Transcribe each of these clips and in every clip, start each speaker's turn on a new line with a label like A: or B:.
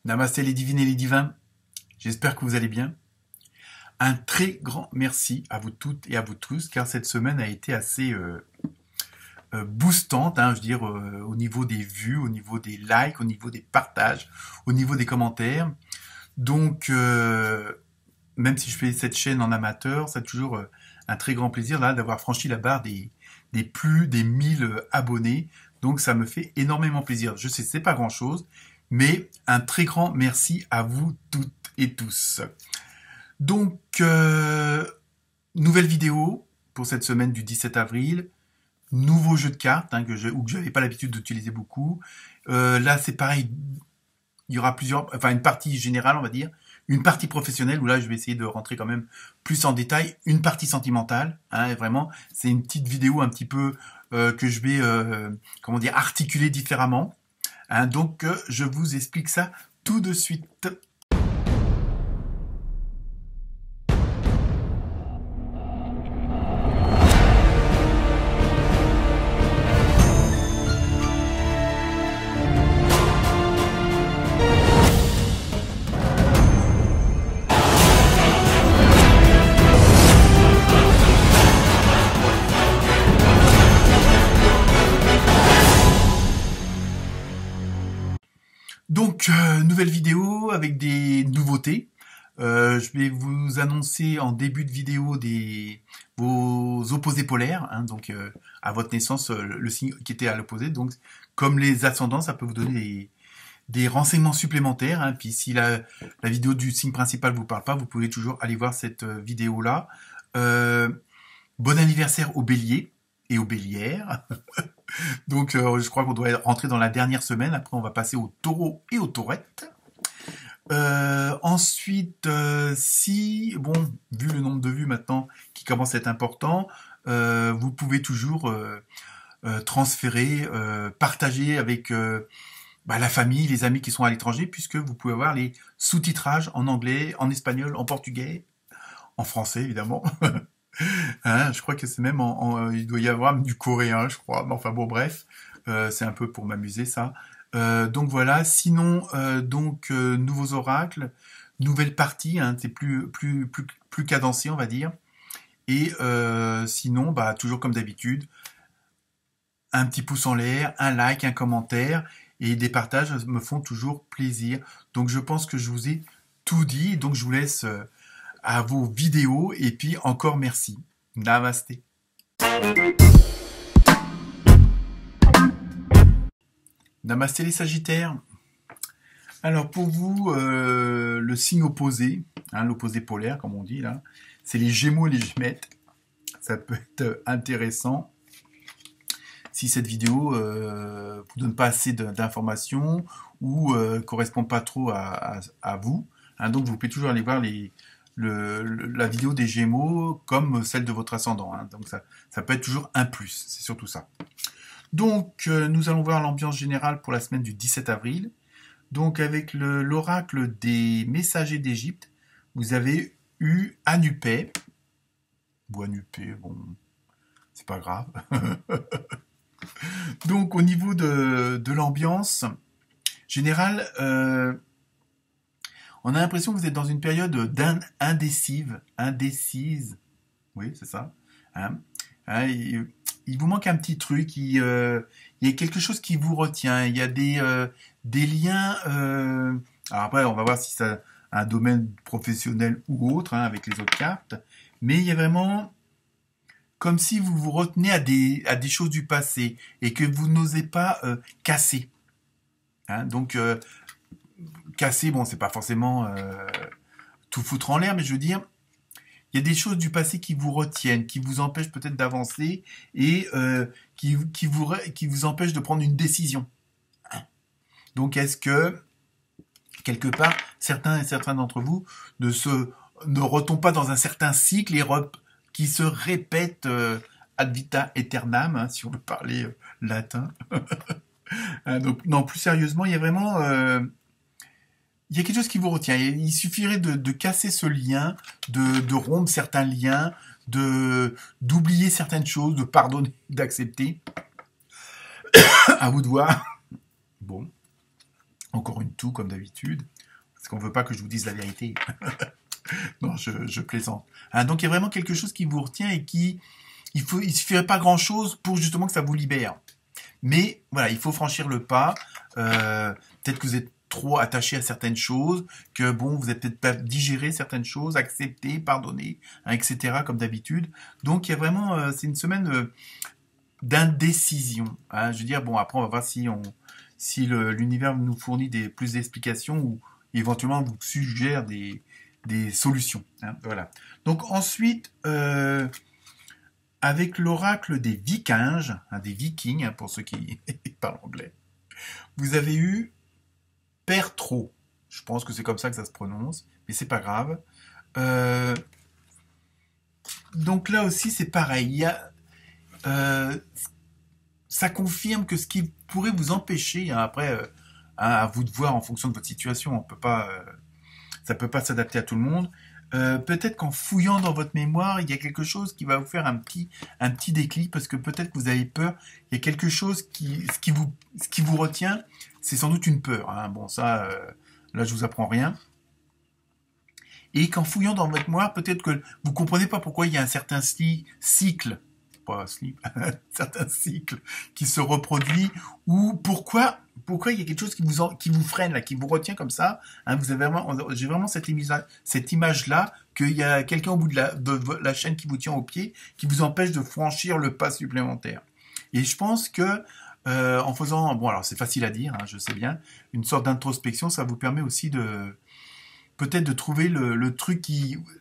A: Namasté les divines et les divins, j'espère que vous allez bien. Un très grand merci à vous toutes et à vous tous, car cette semaine a été assez boostante, je veux dire, au niveau des vues, au niveau des likes, au niveau des partages, au niveau des commentaires. Donc, même si je fais cette chaîne en amateur, c'est toujours un très grand plaisir là d'avoir franchi la barre des plus des 1000 abonnés. Donc, ça me fait énormément plaisir. Je sais, c'est pas grand-chose, mais un très grand merci à vous toutes et tous. Donc, nouvelle vidéo pour cette semaine du 17 avril. Nouveau jeu de cartes que je n'avais pas l'habitude d'utiliser beaucoup. Là, c'est pareil. Il y aura une partie générale, on va dire. Une partie professionnelle, où là, je vais essayer de rentrer quand même plus en détail. Une partie sentimentale, et vraiment, c'est une petite vidéo un petit peu que je vais, articuler différemment. Donc, je vous explique ça tout de suite. Donc, nouvelle vidéo avec des nouveautés. Je vais vous annoncer en début de vidéo vos opposés polaires, donc à votre naissance, le signe qui était à l'opposé. Donc, comme les ascendants, ça peut vous donner des renseignements supplémentaires. Puis si la vidéo du signe principal vous parle pas, vous pouvez toujours aller voir cette vidéo-là. Bon anniversaire aux béliers et aux bélières. Donc, je crois qu'on doit rentrer dans la dernière semaine. Après, on va passer aux taureaux et aux taurettes. Ensuite, vu le nombre de vues maintenant qui commence à être important, vous pouvez toujours transférer, partager avec la famille, les amis qui sont à l'étranger, puisque vous pouvez avoir les sous-titrages en anglais, en espagnol, en portugais, en français évidemment. Je crois que c'est même il doit y avoir du coréen, je crois. Mais enfin bon, bref, c'est un peu pour m'amuser ça. Donc voilà. Sinon, nouveaux oracles, nouvelle partie, c'est plus cadencé, on va dire. Et sinon, toujours comme d'habitude, un petit pouce en l'air, un like, un commentaire et des partages me font toujours plaisir. Donc je pense que je vous ai tout dit. Donc je vous laisse à vos vidéos et puis encore merci. Namasté. Namasté les Sagittaires. Alors pour vous, le signe opposé, l'opposé polaire comme on dit là, c'est les Gémeaux et les Gémettes. Ça peut être intéressant si cette vidéo vous donne pas assez d'informations ou correspond pas trop à vous. Donc vous pouvez toujours aller voir la vidéo des Gémeaux comme celle de votre ascendant. Donc ça peut être toujours un plus, c'est surtout ça. Donc nous allons voir l'ambiance générale pour la semaine du 17 avril. Donc avec l'oracle des messagers d'Égypte, vous avez eu Anupé. Ou Anupé, bon, c'est pas grave. Donc au niveau de l'ambiance générale, on a l'impression que vous êtes dans une période indécise. Oui, c'est ça. Il vous manque un petit truc. Il y a quelque chose qui vous retient. Il y a des liens. Alors après, on va voir si c'est un domaine professionnel ou autre, avec les autres cartes. Mais il y a vraiment comme si vous vous retenez à des choses du passé et que vous n'osez pas casser. Donc casser, bon, c'est pas forcément tout foutre en l'air, mais je veux dire, il y a des choses du passé qui vous retiennent, qui vous empêchent peut-être d'avancer et qui vous empêchent de prendre une décision. Donc, est-ce que, quelque part, certains d'entre vous ne retombent pas dans un certain cycle qui se répète ad vitam aeternam, si on veut parler latin. Donc, non, plus sérieusement, il y a vraiment... il y a quelque chose qui vous retient. Il suffirait de casser ce lien, de rompre certains liens, d'oublier certaines choses, de pardonner, d'accepter. À vous de voir. Bon, encore une toux comme d'habitude, parce qu'on veut pas que je vous dise la vérité. Non, je plaisante. Hein, donc il y a vraiment quelque chose qui vous retient et il suffirait pas grand chose pour justement que ça vous libère. Mais voilà, il faut franchir le pas. Peut-être que vous êtes trop attaché à certaines choses, que bon, vous n'avez peut-être pas digéré certaines choses, accepté, pardonné, hein, etc. comme d'habitude. Donc il y a vraiment, c'est une semaine d'indécision. Hein. Je veux dire, bon, après on va voir si l'univers nous fournit plus d'explications ou éventuellement vous suggère des solutions. Hein, voilà. Donc ensuite, avec l'oracle des Vikings, hein, des Vikings, hein, pour ceux qui parlent anglais, vous avez eu Pertro. Je pense que c'est comme ça que ça se prononce, mais c'est pas grave. Donc là aussi, c'est pareil. Ça confirme que ce qui pourrait vous empêcher, hein, après, à vous de voir en fonction de votre situation, ça peut pas s'adapter à tout le monde. Peut-être qu'en fouillant dans votre mémoire, il y a quelque chose qui va vous faire un petit déclic, parce que peut-être que vous avez peur. Il y a quelque chose ce qui vous retient, c'est sans doute une peur. Hein. Bon, ça, là, je vous apprends rien. Et qu'en fouillant dans votre mémoire, peut-être que vous comprenez pas pourquoi il y a un certain cycle, pas slip, un certain cycle qui se reproduit, ou pourquoi il y a quelque chose qui vous freine là, qui vous retient comme ça. Hein, j'ai vraiment cette image là qu'il y a quelqu'un au bout de la chaîne qui vous tient au pied, qui vous empêche de franchir le pas supplémentaire. Et je pense que en faisant, bon alors c'est facile à dire, hein, je sais bien, une sorte d'introspection, ça vous permet aussi peut-être de trouver le truc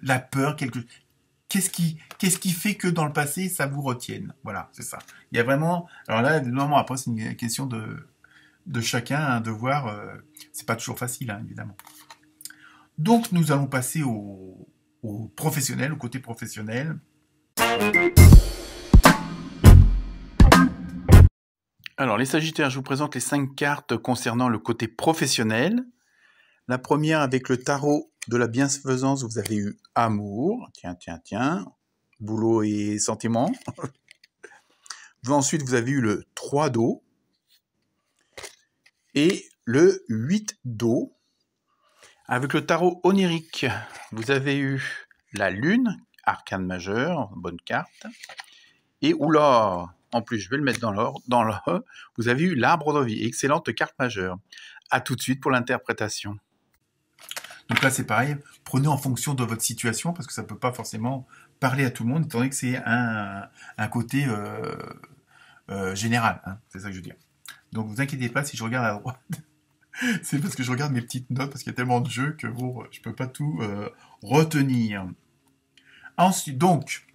A: la peur, qu'est-ce qui fait que dans le passé ça vous retienne. Voilà, c'est ça. Il y a vraiment, alors là, normalement après c'est une question de chacun, hein, de voir. C'est pas toujours facile, hein, évidemment. Donc nous allons passer au professionnel, au côté professionnel. Alors les Sagittaires, je vous présente les 5 cartes concernant le côté professionnel. La première avec le tarot de la bienfaisance, vous avez eu amour, tiens, boulot et sentiments. Ensuite, vous avez eu le 3 d'eau et le 8 d'eau. Avec le tarot onirique, vous avez eu la lune, arcane majeur, bonne carte. Et oula, en plus, je vais le mettre dans l'ordre, vous avez eu l'arbre de vie, excellente carte majeure. À tout de suite pour l'interprétation. Donc là, c'est pareil, prenez en fonction de votre situation, parce que ça ne peut pas forcément parler à tout le monde, étant donné que c'est un côté général, hein, c'est ça que je veux dire. Donc vous inquiétez pas si je regarde à droite, c'est parce que je regarde mes petites notes, parce qu'il y a tellement de jeux que bon, je ne peux pas tout retenir. Ensuite, donc,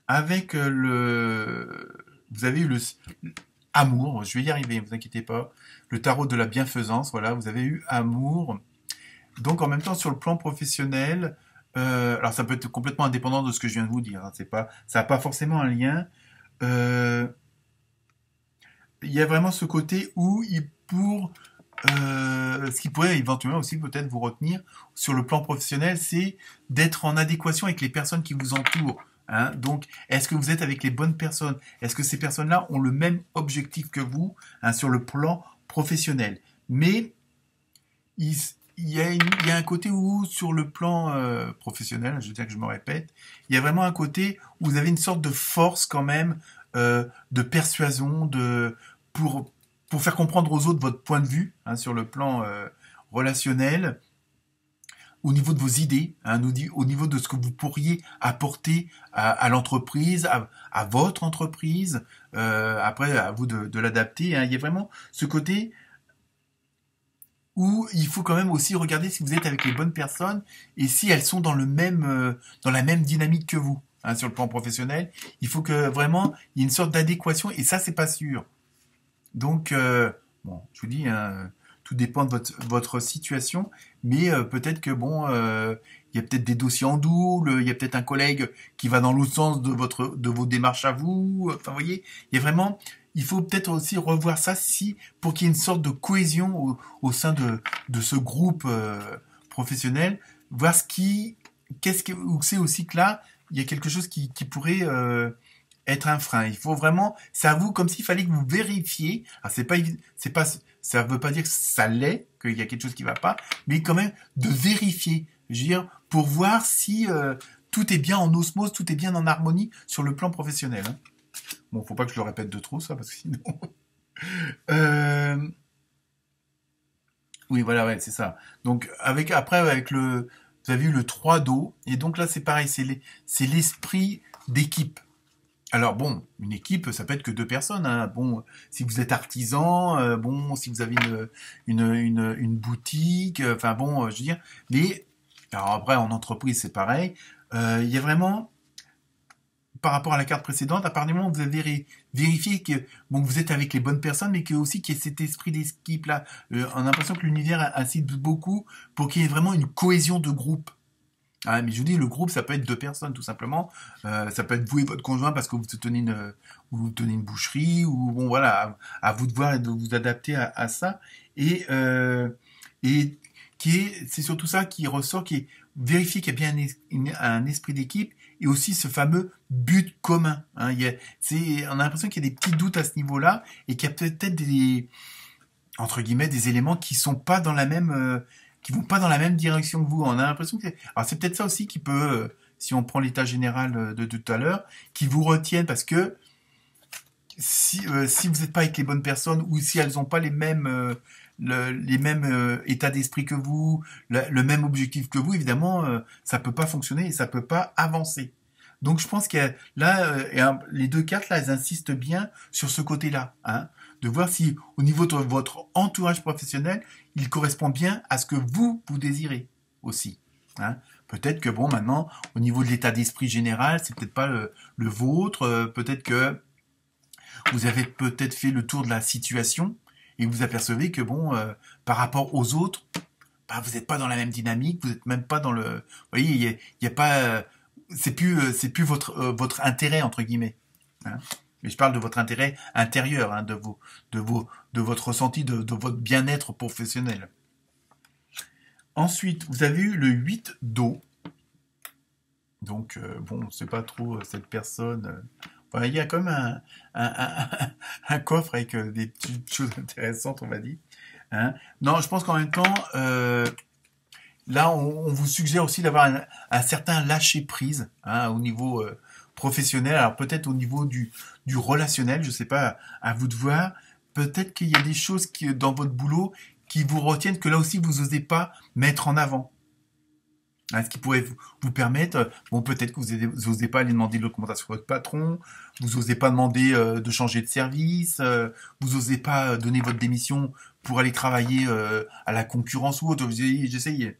A: avec vous avez eu le amour, je vais y arriver, ne vous inquiétez pas, le tarot de la bienfaisance, voilà, vous avez eu amour. Donc en même temps sur le plan professionnel, alors ça peut être complètement indépendant de ce que je viens de vous dire, hein, ça n'a pas forcément un lien. Il y a vraiment ce côté où ce qui pourrait éventuellement aussi peut-être vous retenir sur le plan professionnel, c'est d'être en adéquation avec les personnes qui vous entourent. Hein. Donc, est-ce que vous êtes avec les bonnes personnes? Est-ce que ces personnes-là ont le même objectif que vous, hein, sur le plan professionnel? Mais il y a un côté où, sur le plan professionnel, je veux dire que je me répète, il y a vraiment un côté où vous avez une sorte de force quand même, de persuasion, pour faire comprendre aux autres votre point de vue, hein, sur le plan relationnel, au niveau de vos idées, hein, au niveau de ce que vous pourriez apporter à l'entreprise, à votre entreprise, après à vous de l'adapter. Hein. Il y a vraiment ce côté où il faut quand même aussi regarder si vous êtes avec les bonnes personnes et si elles sont dans la même dynamique que vous, hein, sur le plan professionnel. Il faut que vraiment il y ait une sorte d'adéquation et ça c'est pas sûr. Donc bon, je vous dis, hein, tout dépend de votre situation, mais peut-être que bon, il y a peut-être des dossiers en double, il y a peut-être un collègue qui va dans l'autre sens de vos démarches à vous. Enfin, vous voyez, il y a vraiment, il faut peut-être aussi revoir ça pour qu'il y ait une sorte de cohésion au sein de ce groupe professionnel, voir où c'est aussi que là, il y a quelque chose qui pourrait être un frein. Il faut vraiment, c'est à vous comme s'il fallait que vous vérifiez. Alors c'est pas, ça veut pas dire que ça l'est, qu'il y a quelque chose qui va pas, mais quand même de vérifier. Je veux dire, pour voir si tout est bien en osmose, tout est bien en harmonie sur le plan professionnel. Hein. Bon, faut pas que je le répète de trop ça, parce que sinon. Euh, Oui, voilà, ouais, c'est ça. Donc après avec vous avez eu le 3 d'eau et donc là c'est pareil, c'est l'esprit d'équipe. Alors bon, une équipe, ça peut être que deux personnes. Hein. Bon, si vous êtes artisan, bon, si vous avez une boutique, enfin bon, je veux dire. Mais alors après en entreprise c'est pareil. Il y a vraiment par rapport à la carte précédente, à partir du moment où vous avez vérifié que bon, vous êtes avec les bonnes personnes, mais que aussi qu'il y ait cet esprit d'équipe là, on a l'impression que l'univers incite beaucoup pour qu'il y ait vraiment une cohésion de groupe. Ah, mais je vous dis, le groupe, ça peut être deux personnes, tout simplement. Ça peut être vous et votre conjoint parce que vous tenez une boucherie, ou bon, voilà, à vous de voir et de vous adapter à ça. Et, et c'est surtout ça qui ressort, qui est vérifier qu'il y a bien un esprit d'équipe et aussi ce fameux but commun. Hein. On a l'impression qu'il y a des petits doutes à ce niveau-là et qu'il y a peut-être des, entre guillemets, des éléments qui sont pas dans la même, qui vont pas dans la même direction que vous. On a l'impression que alors c'est peut-être ça aussi qui peut, si on prend l'état général de tout à l'heure, qui vous retiennent parce que si vous n'êtes pas avec les bonnes personnes ou si elles n'ont pas les mêmes états d'esprit que vous, le même objectif que vous, évidemment, ça peut pas fonctionner et ça peut pas avancer. Donc je pense que là, les deux cartes là, elles insistent bien sur ce côté-là, hein, de voir si au niveau de votre entourage professionnel, il correspond bien à ce que vous désirez aussi. Hein. Peut-être que bon, maintenant, au niveau de l'état d'esprit général, c'est peut-être pas le vôtre. Peut-être que vous avez peut-être fait le tour de la situation et vous apercevez que bon, par rapport aux autres, bah, vous n'êtes pas dans la même dynamique, vous n'êtes même pas dans le, vous voyez, il y a pas, c'est plus votre intérêt entre guillemets. Hein. Mais je parle de votre intérêt intérieur, hein, de votre ressenti, de votre bien-être professionnel. Ensuite, vous avez eu le 8 d'eau. Donc, bon, c'est pas trop cette personne. Enfin, il y a quand même un coffre avec des petites choses intéressantes, on va dire. Hein. Non, je pense qu'en même temps, là, on vous suggère aussi d'avoir un certain lâcher-prise hein, au niveau professionnel. Alors peut-être au niveau du relationnel, je sais pas, à vous de voir. Peut-être qu'il y a des choses dans votre boulot qui vous retiennent, que là aussi vous n'osez pas mettre en avant. Hein, ce qui pourrait vous permettre, bon peut-être que vous n'osez pas aller demander de l'augmentation à votre patron, vous n'osez pas demander de changer de service, vous n'osez pas donner votre démission pour aller travailler à la concurrence ou autre. J'essaye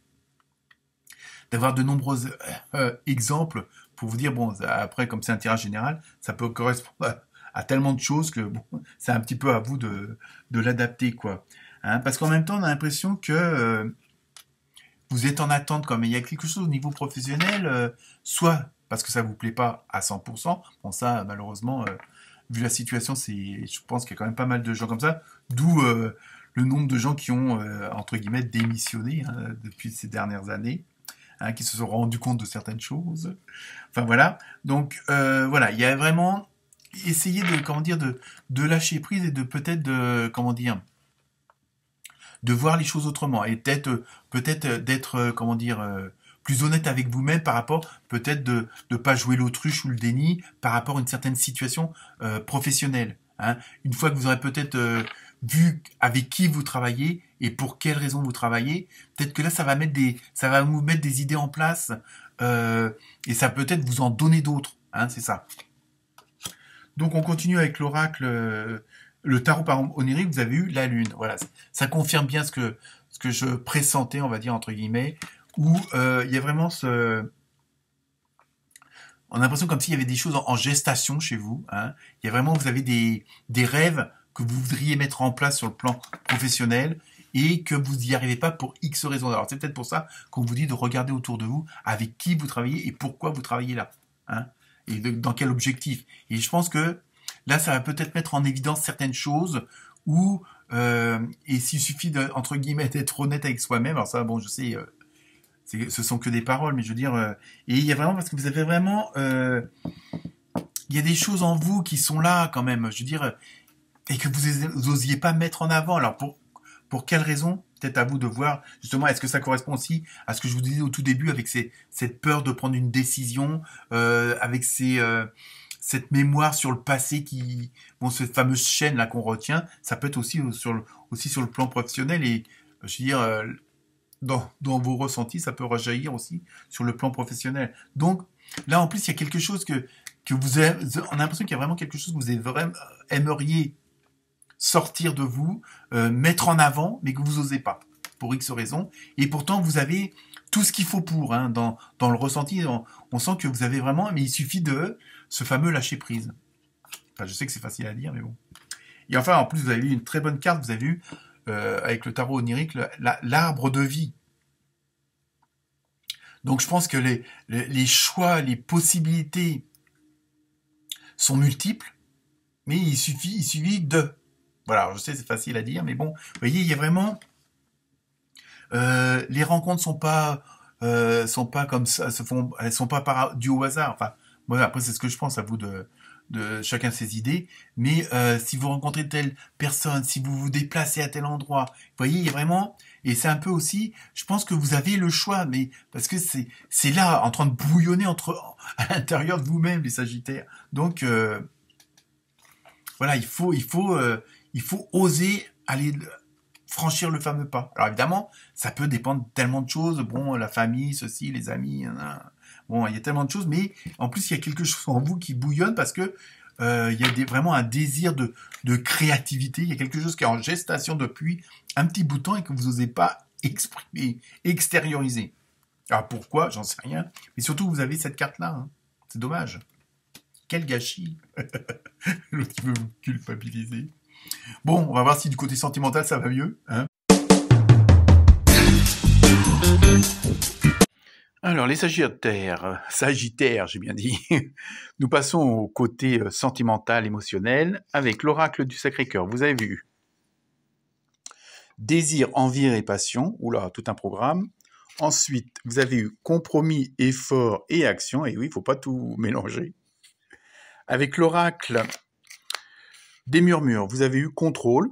A: d'avoir de nombreux exemples pour vous dire, bon, après, comme c'est un tirage général, ça peut correspondre à tellement de choses que bon, c'est un petit peu à vous de l'adapter, quoi. Hein, parce qu'en même temps, on a l'impression que vous êtes en attente, quoi. Mais il y a quelque chose au niveau professionnel, soit parce que ça vous plaît pas à 100%, bon ça, malheureusement, vu la situation, je pense qu'il y a quand même pas mal de gens comme ça, d'où le nombre de gens qui ont, entre guillemets, démissionné hein, depuis ces dernières années. Hein, qui se sont rendus compte de certaines choses. Enfin voilà. Donc voilà, il y a vraiment essayer de comment dire de lâcher prise et de peut-être de comment dire de voir les choses autrement et peut-être d'être comment dire plus honnête avec vous-même par rapport peut-être de ne pas jouer l'autruche ou le déni par rapport à une certaine situation professionnelle. Hein. Une fois que vous aurez peut-être vu avec qui vous travaillez et pour quelles raisons vous travaillez, peut-être que là ça va vous mettre des idées en place et ça peut-être vous en donner d'autres. Hein, c'est ça. Donc on continue avec l'oracle, le tarot par onirique. Vous avez eu la lune. Voilà, ça confirme bien ce que je pressentais, on va dire entre guillemets, où il y a vraiment on a l'impression comme s'il y avait des choses en gestation chez vous. Hein. Il y a vraiment, vous avez des rêves que vous voudriez mettre en place sur le plan professionnel et que vous n'y arrivez pas pour X raisons. Alors c'est peut-être pour ça qu'on vous dit de regarder autour de vous avec qui vous travaillez et pourquoi vous travaillez là. Hein, et dans quel objectif. Et je pense que là, ça va peut-être mettre en évidence certaines choses où, et s'il suffit entre guillemets d'être honnête avec soi-même, alors ça, bon, je sais, ce sont que des paroles, mais je veux dire, et il y a vraiment, parce que vous avez vraiment il y a des choses en vous qui sont là quand même, je veux dire, et que vous osiez pas mettre en avant. Alors pour quelle raison? Peut-être à vous de voir, justement, est-ce que ça correspond aussi à ce que je vous disais au tout début, avec cette peur de prendre une décision, avec cette mémoire sur le passé bon, cette fameuse chaîne là qu'on retient, ça peut être aussi sur le plan professionnel et, je veux dire, dans vos ressentis, ça peut rejaillir aussi sur le plan professionnel. Donc, là, en plus, il y a quelque chose que on a l'impression qu'il y a vraiment quelque chose que vous aimeriez sortir de vous, mettre en avant, mais que vous osez pas, pour X raisons. Et pourtant, vous avez tout ce qu'il faut pour, hein, dans le ressenti. On sent que vous avez vraiment, mais il suffit de ce fameux lâcher prise. Enfin, je sais que c'est facile à dire, mais bon. Et enfin, en plus, vous avez eu une très bonne carte, vous avez eu, avec le tarot onirique, l'arbre de vie. Donc, je pense que les choix, les possibilités sont multiples, mais il suffit de... Voilà, je sais, c'est facile à dire, mais bon, vous voyez, il y a vraiment... les rencontres sont pas comme ça, elles sont pas dues au hasard. Enfin, moi, après, c'est ce que je pense, à vous de chacun ses idées. Mais si vous rencontrez telle personne, si vous vous déplacez à tel endroit, vous voyez, il y a vraiment... Et c'est un peu aussi, je pense que vous avez le choix, mais parce que c'est là, en train de bouillonner à l'intérieur de vous-même, les Sagittaires. Donc, voilà, il faut oser aller franchir le fameux pas. Alors évidemment, ça peut dépendre de tellement de choses. Bon, la famille, ceci, les amis, bon, il y a tellement de choses, mais en plus, il y a quelque chose en vous qui bouillonne parce que il y a vraiment un désir de créativité. Il y a quelque chose qui est en gestation depuis un petit bout de temps et que vous n'osez pas exprimer, extérioriser. Alors pourquoi? J'en sais rien. Mais surtout, vous avez cette carte-là. Hein. C'est dommage. Quel gâchis. L'autre qui veut vous culpabiliser. Bon, on va voir si du côté sentimental, ça va mieux. Hein. Alors, les Sagittaires, j'ai bien dit. Nous passons au côté sentimental, émotionnel, avec l'oracle du Sacré-Cœur. Vous avez vu désir, envie et passion. Oula, tout un programme. Ensuite, vous avez eu compromis, effort et action. Et oui, il ne faut pas tout mélanger. Avec l'oracle des murmures, vous avez eu contrôle.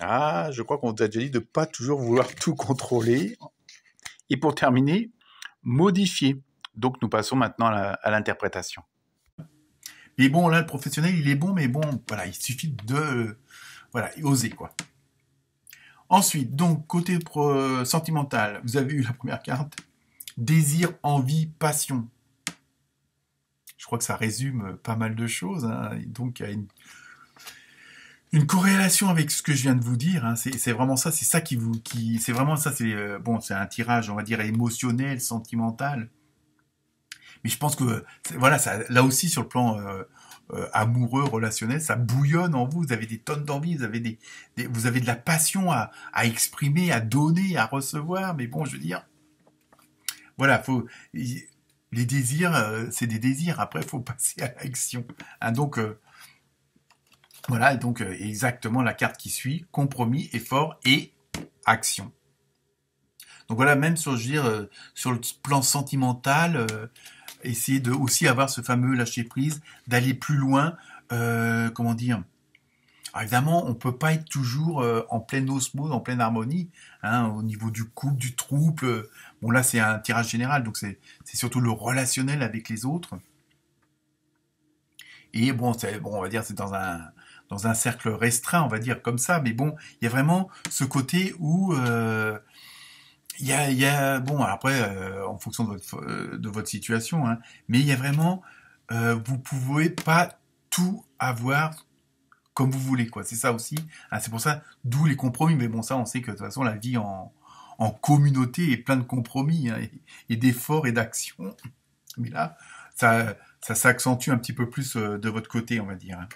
A: Ah, je crois qu'on vous a déjà dit de ne pas toujours vouloir tout contrôler. Et pour terminer, modifier. Donc, nous passons maintenant à l'interprétation. Mais bon, là, le professionnel, il est bon, mais bon, voilà, il suffit de, voilà, oser, quoi. Ensuite, donc, côté sentimental, vous avez eu la première carte, désir, envie, passion. Je crois que ça résume pas mal de choses, hein. Donc, il y a une corrélation avec ce que je viens de vous dire, hein. C'est vraiment ça, c'est ça c'est vraiment ça, bon, c'est un tirage, on va dire, émotionnel, sentimental. Mais je pense que, voilà, ça, là aussi, sur le plan amoureux, relationnel, ça bouillonne en vous, vous avez des tonnes d'envie, vous avez de la passion à exprimer, à donner, à recevoir, mais bon, je veux dire, voilà, les désirs, c'est des désirs, après, il faut passer à l'action. Hein, donc, voilà, et donc exactement la carte qui suit, compromis, effort et action. Donc voilà, même sur, je veux dire, sur le plan sentimental, essayer de aussi avoir ce fameux lâcher prise, d'aller plus loin, comment dire. Alors évidemment, on peut pas être toujours en pleine osmose, en pleine harmonie, hein, au niveau du couple, du trouble. Bon là, c'est un tirage général, donc c'est surtout le relationnel avec les autres. Et bon, on va dire, c'est dans un cercle restreint, on va dire comme ça, mais bon, il y a vraiment ce côté où il y a bon, après, en fonction de votre situation, hein, mais il y a vraiment, vous pouvez pas tout avoir comme vous voulez, quoi. C'est ça aussi, hein, c'est pour ça, d'où les compromis, mais bon, ça, on sait que de toute façon, la vie en communauté est plein de compromis, hein, et d'efforts et d'actions. Mais là, ça s'accentue un petit peu plus de votre côté, on va dire. Hein.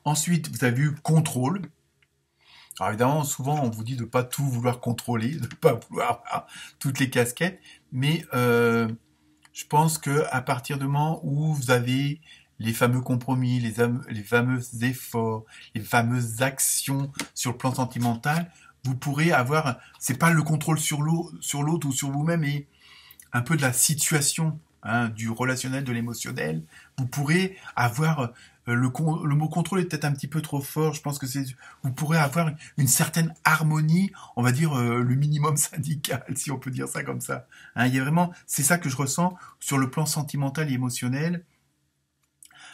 A: Ensuite, vous avez eu contrôle. Alors évidemment, souvent, on vous dit de ne pas tout vouloir contrôler, de ne pas vouloir avoir toutes les casquettes, mais je pense que à partir du moment où vous avez les fameux compromis, les fameux efforts, les fameuses actions sur le plan sentimental, vous pourrez avoir, c'est pas le contrôle sur l'autre ou sur vous-même, mais un peu de la situation. hein, du relationnel, de l'émotionnel. Vous pourrez avoir le mot contrôle est peut-être un petit peu trop fort. Je pense que vous pourrez avoir une certaine harmonie, on va dire le minimum syndical, si on peut dire ça comme ça. Hein, il y a vraiment, c'est ça que je ressens sur le plan sentimental et émotionnel.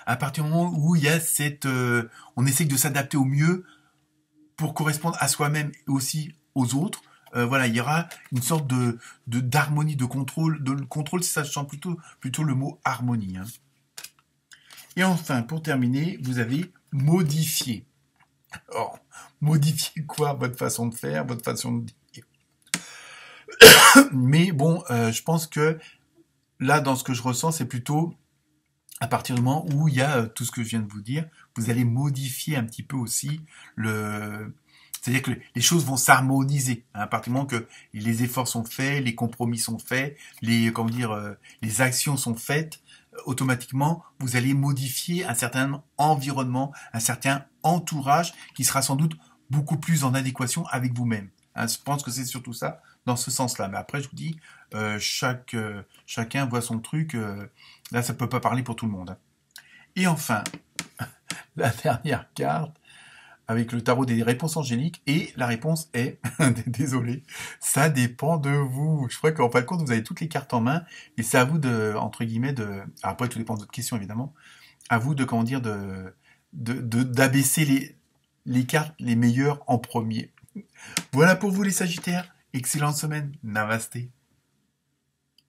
A: À partir du moment où il y a on essaye de s'adapter au mieux pour correspondre à soi-même et aussi aux autres. Voilà, il y aura une sorte d'harmonie, de contrôle. Le contrôle, ça je sens plutôt le mot harmonie. Hein. Et enfin, pour terminer, vous avez modifier. Alors, modifier quoi? Votre façon de faire, votre façon de dire. Mais bon, je pense que là, dans ce que je ressens, c'est plutôt à partir du moment où il y a tout ce que je viens de vous dire, vous allez modifier un petit peu aussi c'est-à-dire que les choses vont s'harmoniser. Hein, à partir du moment que les efforts sont faits, les compromis sont faits, les actions sont faites, automatiquement, vous allez modifier un certain environnement, un certain entourage qui sera sans doute beaucoup plus en adéquation avec vous-même. Hein, je pense que c'est surtout ça, dans ce sens-là. Mais après, je vous dis, chacun voit son truc. Là, ça peut pas parler pour tout le monde. Hein. Et enfin, la dernière carte, avec le tarot des réponses angéliques, et la réponse est, désolé, ça dépend de vous. Je crois qu'en fin de compte, vous avez toutes les cartes en main, et c'est à vous entre guillemets, après tout dépend de votre question évidemment, à vous d'abaisser les cartes les meilleures en premier. Voilà pour vous les Sagittaires, excellente semaine, namasté.